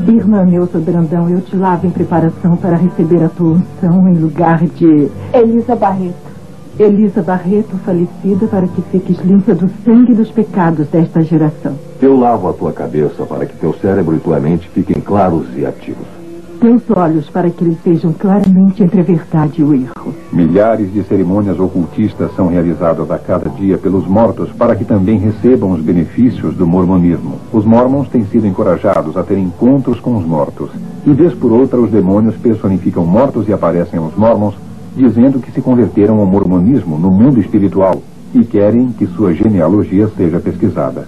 Irmã Neuza Brandão, eu te lavo em preparação para receber a tua unção em lugar de... Elisa Barreto. Elisa Barreto, falecida, para que fiques limpa do sangue dos pecados desta geração. Eu lavo a tua cabeça para que teu cérebro e tua mente fiquem claros e ativos. Teus olhos para que eles vejam claramente entre a verdade e o erro. Milhares de cerimônias ocultistas são realizadas a cada dia pelos mortos para que também recebam os benefícios do mormonismo. Os mormons têm sido encorajados a ter encontros com os mortos. E vez por outra os demônios personificam mortos e aparecem aos mormons dizendo que se converteram ao mormonismo no mundo espiritual e querem que sua genealogia seja pesquisada.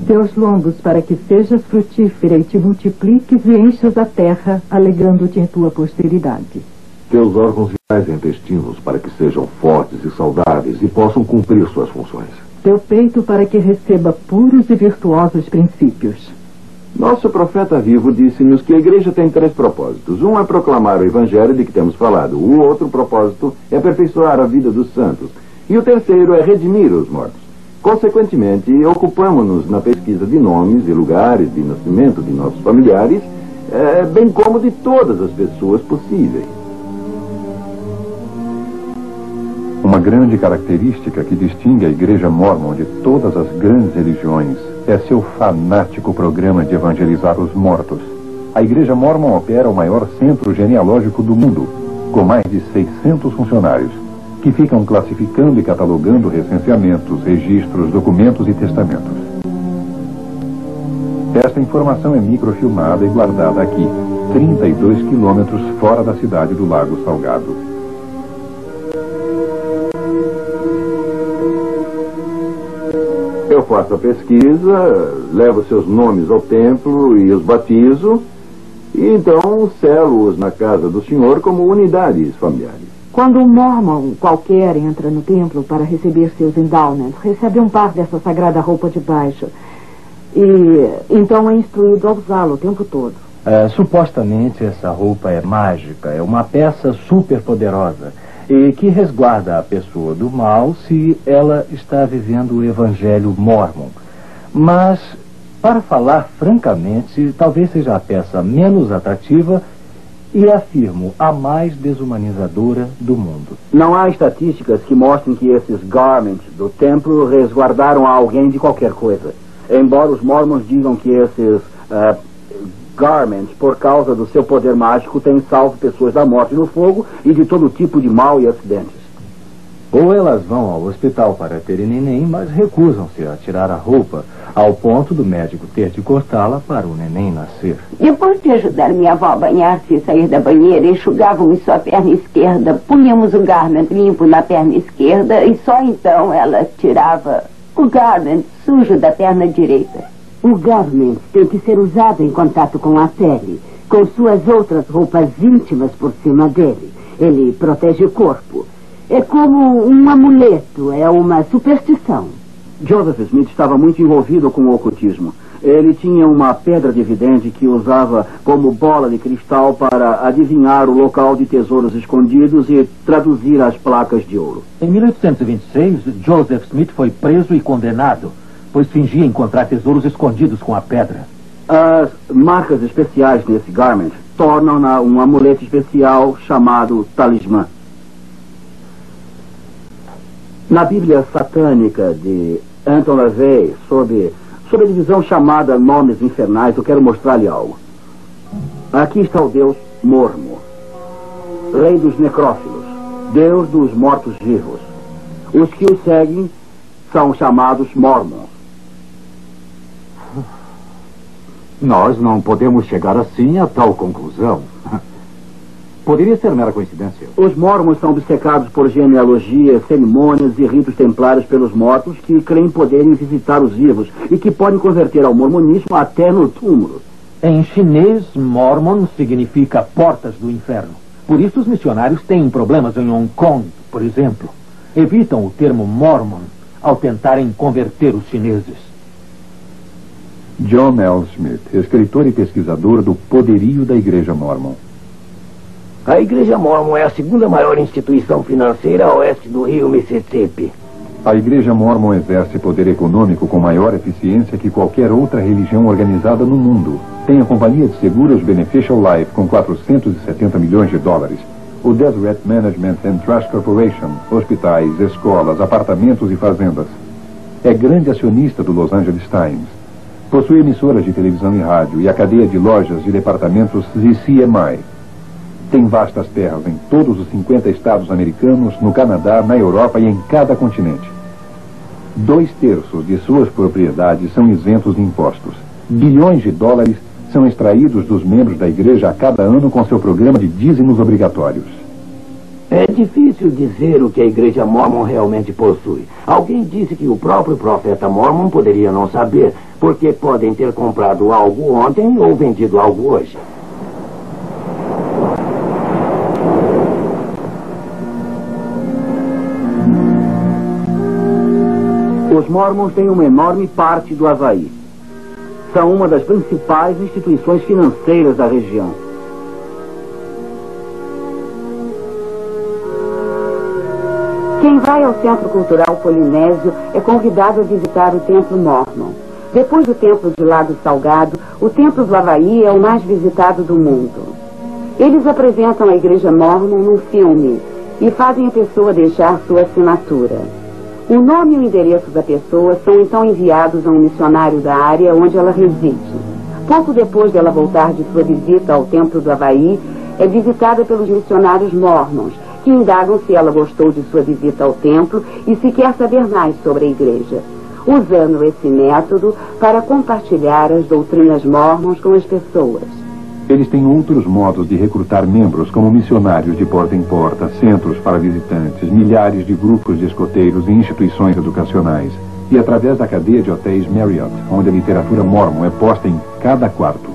Teus lombos para que sejas frutífera e te multipliques e enchas a terra, alegando-te em tua posteridade. Teus órgãos vitais e intestinos para que sejam fortes e saudáveis e possam cumprir suas funções. Teu peito para que receba puros e virtuosos princípios. Nosso profeta vivo disse-nos que a igreja tem 3 propósitos. Um é proclamar o evangelho de que temos falado. O outro propósito é aperfeiçoar a vida dos santos. E o terceiro é redimir os mortos. Consequentemente, ocupamos-nos na pesquisa de nomes e lugares de nascimento de nossos familiares, bem como de todas as pessoas possíveis. Uma grande característica que distingue a Igreja Mórmon de todas as grandes religiões é seu fanático programa de evangelizar os mortos. A Igreja Mórmon opera o maior centro genealógico do mundo, com mais de 600 funcionários, que ficam classificando e catalogando recenseamentos, registros, documentos e testamentos. Esta informação é microfilmada e guardada aqui, 32 quilômetros fora da cidade do Lago Salgado. Eu faço a pesquisa, levo seus nomes ao templo e os batizo, e então selo-os na casa do senhor como unidades familiares. Quando um mormon qualquer entra no templo para receber seus endowments, recebe um par dessa sagrada roupa de baixo. E então é instruído a usá-lo o tempo todo. Supostamente essa roupa é mágica, é uma peça super poderosa e que resguarda a pessoa do mal se ela está vivendo o evangelho mormon. Mas, para falar francamente, talvez seja a peça menos atrativa e, afirmo, a mais desumanizadora do mundo. Não há estatísticas que mostrem que esses garments do templo resguardaram alguém de qualquer coisa. Embora os mormons digam que esses garments, por causa do seu poder mágico, têm salvo pessoas da morte no fogo e de todo tipo de mal e acidentes. Ou elas vão ao hospital para terem neném, mas recusam-se a tirar a roupa, ao ponto do médico ter de cortá-la para o neném nascer. Depois de ajudar minha avó a banhar-se e sair da banheira, enxugávamos sua perna esquerda, punhamos um garment limpo na perna esquerda e só então ela tirava o garment sujo da perna direita. O garment tem que ser usado em contato com a pele, com suas outras roupas íntimas por cima dele. Ele protege o corpo. É como um amuleto, é uma superstição. Joseph Smith estava muito envolvido com o ocultismo. Ele tinha uma pedra de vidente que usava como bola de cristal para adivinhar o local de tesouros escondidos e traduzir as placas de ouro. Em 1826, Joseph Smith foi preso e condenado, pois fingia encontrar tesouros escondidos com a pedra. As marcas especiais nesse garment tornam-na um amuleto especial chamado talismã. Na Bíblia satânica de Anton LaVey, sob a divisão chamada Nomes Infernais, eu quero mostrar-lhe algo. Aqui está o Deus Mormo, rei dos necrófilos, Deus dos mortos-vivos. Os que o seguem são chamados Mormons. Nós não podemos chegar assim a tal conclusão. Poderia ser mera coincidência. Os mormons são obcecados por genealogias, cerimônias e ritos templários pelos mortos que creem poderem visitar os vivos e que podem converter ao mormonismo até no túmulo. Em chinês, mormon significa portas do inferno. Por isso os missionários têm problemas em Hong Kong, por exemplo. Evitam o termo mormon ao tentarem converter os chineses. John L. Smith, escritor e pesquisador do poderio da Igreja Mórmon. A Igreja Mórmon é a segunda maior instituição financeira a oeste do rio Mississippi. A Igreja Mórmon exerce poder econômico com maior eficiência que qualquer outra religião organizada no mundo. Tem a companhia de seguros Beneficial Life com 470 milhões de dólares. O Deseret Management and Trust Corporation, hospitais, escolas, apartamentos e fazendas. É grande acionista do Los Angeles Times. Possui emissoras de televisão e rádio e a cadeia de lojas de departamentos ZCMI. Tem vastas terras em todos os 50 estados americanos, no Canadá, na Europa e em cada continente. 2/3 de suas propriedades são isentos de impostos. Bilhões de dólares são extraídos dos membros da igreja a cada ano com seu programa de dízimos obrigatórios. É difícil dizer o que a Igreja Mórmon realmente possui. Alguém disse que o próprio profeta Mórmon poderia não saber, porque podem ter comprado algo ontem ou vendido algo hoje. Os mormons têm uma enorme parte do Havaí. São uma das principais instituições financeiras da região. Quem vai ao Centro Cultural Polinésio é convidado a visitar o Templo Mórmon. Depois do Templo de Lago Salgado, o Templo do Havaí é o mais visitado do mundo. Eles apresentam a Igreja Mórmon num filme e fazem a pessoa deixar sua assinatura. O nome e o endereço da pessoa são então enviados a um missionário da área onde ela reside. Pouco depois dela voltar de sua visita ao Templo do Havaí, é visitada pelos missionários mormons, que indagam se ela gostou de sua visita ao templo e se quer saber mais sobre a igreja, usando esse método para compartilhar as doutrinas mormons com as pessoas. Eles têm outros modos de recrutar membros, como missionários de porta em porta, centros para visitantes, milhares de grupos de escoteiros e instituições educacionais. E através da cadeia de hotéis Marriott, onde a literatura mormon é posta em cada quarto.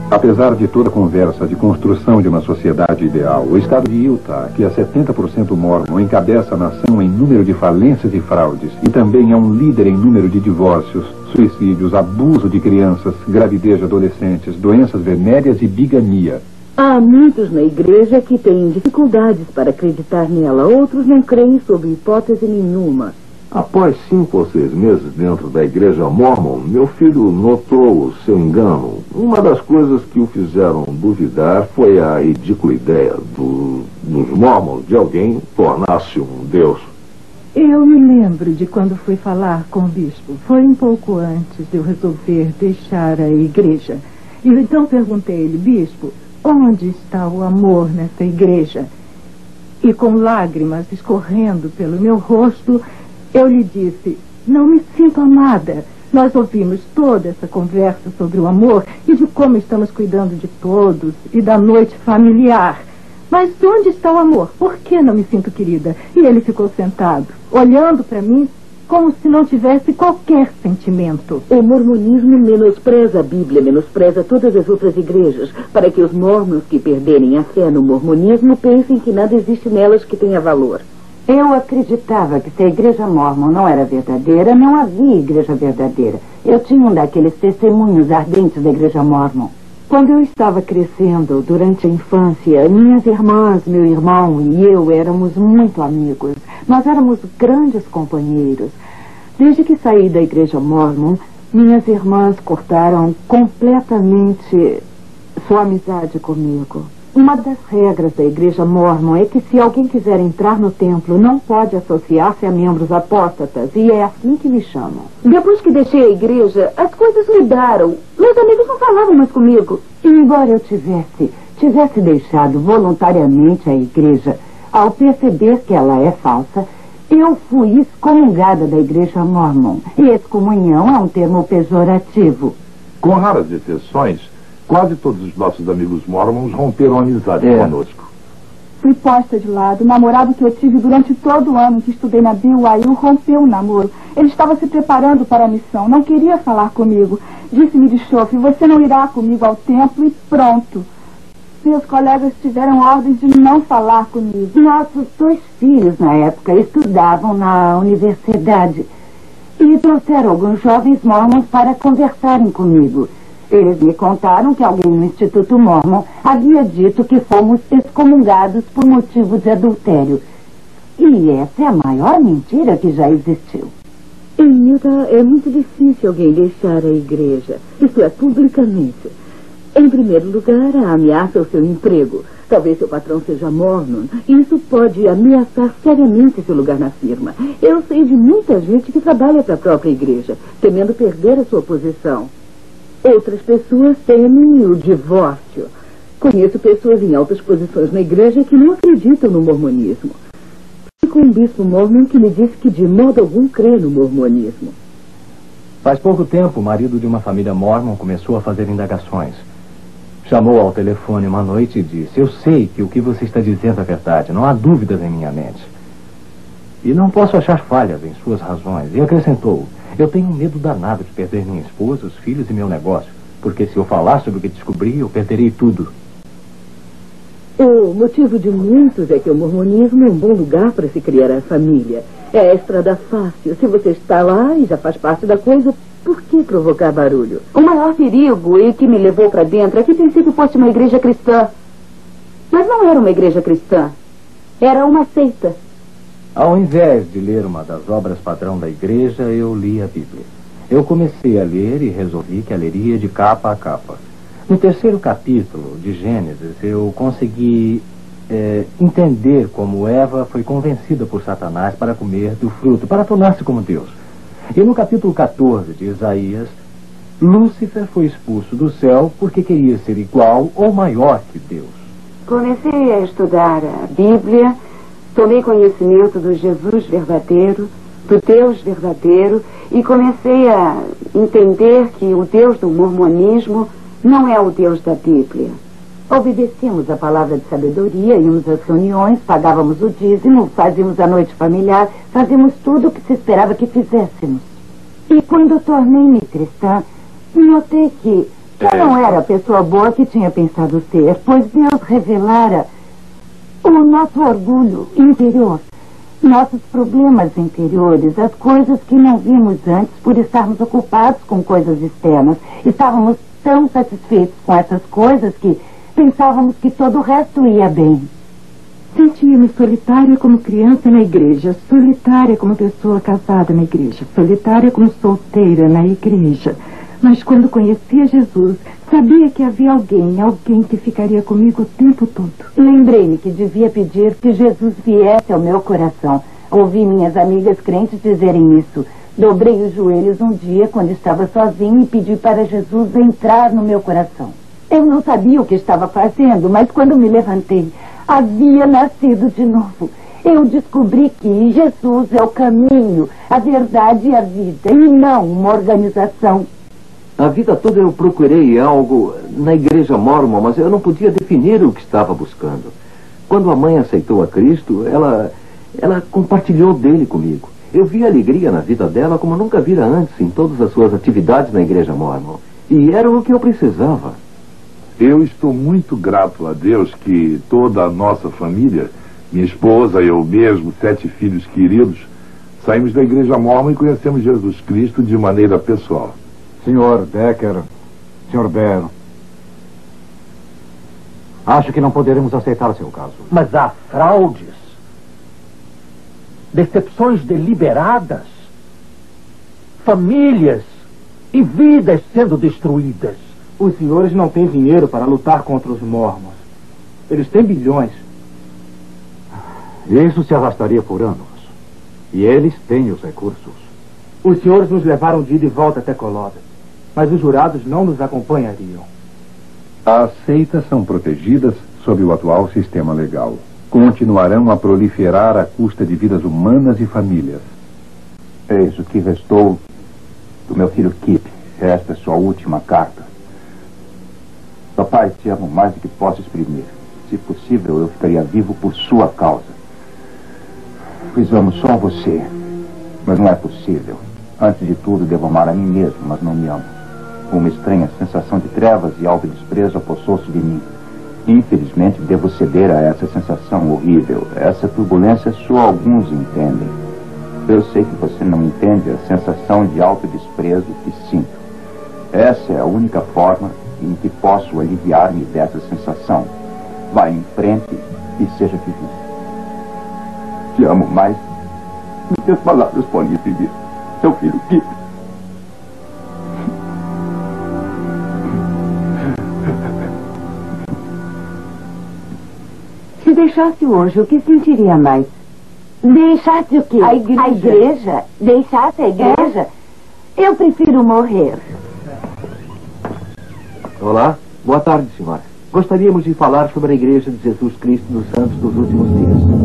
Apesar de toda a conversa de construção de uma sociedade ideal, o estado de Utah, que é 70% mormon, encabeça a nação em número de falências e fraudes, e também é um líder em número de divórcios, suicídios, abuso de crianças, gravidez de adolescentes, doenças venéreas e bigamia. Há muitos na igreja que têm dificuldades para acreditar nela. Outros não creem sob hipótese nenhuma. Após 5 ou 6 meses dentro da Igreja Mórmon, meu filho notou o seu engano. Uma das coisas que o fizeram duvidar foi a ridícula ideia dos Mormons de alguém tornar-se um deus. Eu me lembro de quando fui falar com o bispo. Foi um pouco antes de eu resolver deixar a igreja. E então perguntei a ele: bispo, onde está o amor nessa igreja? E com lágrimas escorrendo pelo meu rosto, eu lhe disse: não me sinto amada. Nós ouvimos toda essa conversa sobre o amor e de como estamos cuidando de todos e da noite familiar. Mas onde está o amor? Por que não me sinto querida? E ele ficou sentado, olhando para mim como se não tivesse qualquer sentimento. O mormonismo menospreza a Bíblia, menospreza todas as outras igrejas, para que os mormons que perderem a fé no mormonismo pensem que nada existe nelas que tenha valor. Eu acreditava que se a igreja mórmon não era verdadeira, não havia igreja verdadeira. Eu tinha um daqueles testemunhos ardentes da igreja mórmon. Quando eu estava crescendo, durante a infância, minhas irmãs, meu irmão e eu éramos muito amigos. Nós éramos grandes companheiros. Desde que saí da igreja mórmon, minhas irmãs cortaram completamente sua amizade comigo. Uma das regras da igreja mórmon é que se alguém quiser entrar no templo, não pode associar-se a membros apóstatas, e é assim que me chamam. Depois que deixei a igreja, as coisas mudaram. Meus amigos não falavam mais comigo. E embora eu tivesse deixado voluntariamente a igreja, ao perceber que ela é falsa, eu fui excomungada da igreja mórmon. E excomunhão é um termo pejorativo. Com raras exceções, Quase todos os nossos amigos mormons romperam amizade conosco. Fui posta de lado. O namorado que eu tive durante todo o ano que estudei na BYU rompeu o namoro. Ele estava se preparando para a missão. Não queria falar comigo. Disse-me de chofre: você não irá comigo ao templo, e pronto. Meus colegas tiveram ordens de não falar comigo. Nossos 2 filhos, na época, estudavam na universidade e trouxeram alguns jovens mormons para conversarem comigo. Eles me contaram que alguém no Instituto Mormon havia dito que fomos excomungados por motivo de adultério. E essa é a maior mentira que já existiu. Emilda, é muito difícil alguém deixar a igreja. Isto é, publicamente. Em primeiro lugar, a ameaça ao seu emprego. Talvez seu patrão seja mormon. E isso pode ameaçar seriamente seu lugar na firma. Eu sei de muita gente que trabalha para a própria igreja, temendo perder a sua posição. Outras pessoas temem o divórcio. Conheço pessoas em altas posições na igreja que não acreditam no mormonismo. Fui com um bispo mormon que me disse que de modo algum crê no mormonismo. Faz pouco tempo, o marido de uma família mormon começou a fazer indagações. Chamou ao telefone uma noite e disse: eu sei que o que você está dizendo é verdade, não há dúvidas em minha mente. E não posso achar falhas em suas razões. E acrescentou: eu tenho um medo danado de perder minha esposa, os filhos e meu negócio, porque se eu falar sobre o que descobri, eu perderei tudo. O motivo de muitos é que o mormonismo é um bom lugar para se criar a família. É a estrada fácil. Se você está lá e já faz parte da coisa, por que provocar barulho? O maior perigo e que me levou para dentro é que pensei que fosse uma igreja cristã. Mas não era uma igreja cristã. Era uma seita. Ao invés de ler uma das obras padrão da igreja, eu li a Bíblia. Eu comecei a ler e resolvi que a leria de capa a capa. No 3º capítulo de Gênesis, eu consegui entender como Eva foi convencida por Satanás para comer do fruto, para tornar-se como Deus. E no capítulo 14 de Isaías, Lúcifer foi expulso do céu porque queria ser igual ou maior que Deus. Comecei a estudar a Bíblia, tomei conhecimento do Jesus verdadeiro, do Deus verdadeiro, e comecei a entender que o Deus do mormonismo não é o Deus da Bíblia. Obedecíamos a palavra de sabedoria, íamos às reuniões, pagávamos o dízimo, fazíamos a noite familiar, fazíamos tudo o que se esperava que fizéssemos. E quando tornei-me cristã, notei que eu não era a pessoa boa que tinha pensado ser, pois Deus revelara o nosso orgulho interior, nossos problemas interiores, as coisas que não vimos antes por estarmos ocupados com coisas externas. Estávamos tão satisfeitos com essas coisas que pensávamos que todo o resto ia bem. Sentia-me solitária como criança na igreja, solitária como pessoa casada na igreja, solitária como solteira na igreja. Mas quando conhecia Jesus, sabia que havia alguém que ficaria comigo o tempo todo. Lembrei-me que devia pedir que Jesus viesse ao meu coração. Ouvi minhas amigas crentes dizerem isso. Dobrei os joelhos um dia quando estava sozinho e pedi para Jesus entrar no meu coração. Eu não sabia o que estava fazendo, mas quando me levantei, havia nascido de novo. Eu descobri que Jesus é o caminho, a verdade e a vida, e não uma organização. A vida toda eu procurei algo na igreja mormon, mas eu não podia definir o que estava buscando. Quando a mãe aceitou a Cristo, ela compartilhou dele comigo. Eu vi alegria na vida dela como nunca vira antes em todas as suas atividades na igreja mormon. E era o que eu precisava. Eu estou muito grato a Deus que toda a nossa família, minha esposa, eu mesmo, 7 filhos queridos, saímos da igreja mormon e conhecemos Jesus Cristo de maneira pessoal. Senhor Decker, Sr. Bell, acho que não poderemos aceitar seu caso. Mas há fraudes, decepções deliberadas, famílias e vidas sendo destruídas. Os senhores não têm dinheiro para lutar contra os mormons. Eles têm bilhões. Isso se arrastaria por anos. E eles têm os recursos. Os senhores nos levaram de ida e volta até Coloda, mas os jurados não nos acompanhariam. As seitas são protegidas sob o atual sistema legal. Continuarão a proliferar à custa de vidas humanas e famílias. Eis o que restou do meu filho Kip. Esta é sua última carta. Papai, te amo mais do que posso exprimir. Se possível, eu ficaria vivo por sua causa. Pois amo só você. Mas não é possível. Antes de tudo, devo amar a mim mesmo, mas não me amo. Uma estranha sensação de trevas e autodesprezo apossou-se de mim. Infelizmente, devo ceder a essa sensação horrível. Essa turbulência só alguns entendem. Eu sei que você não entende a sensação de autodesprezo que sinto. Essa é a única forma em que posso aliviar-me dessa sensação. Vá em frente e seja feliz. Te amo mais do que as palavras podem exibir. Seu filho, Kip. Se deixasse hoje, o que sentiria mais? Deixasse o quê? A igreja. A igreja? Deixasse a igreja? Eu prefiro morrer. Olá, boa tarde, senhora. Gostaríamos de falar sobre a Igreja de Jesus Cristo dos Santos dos Últimos Dias.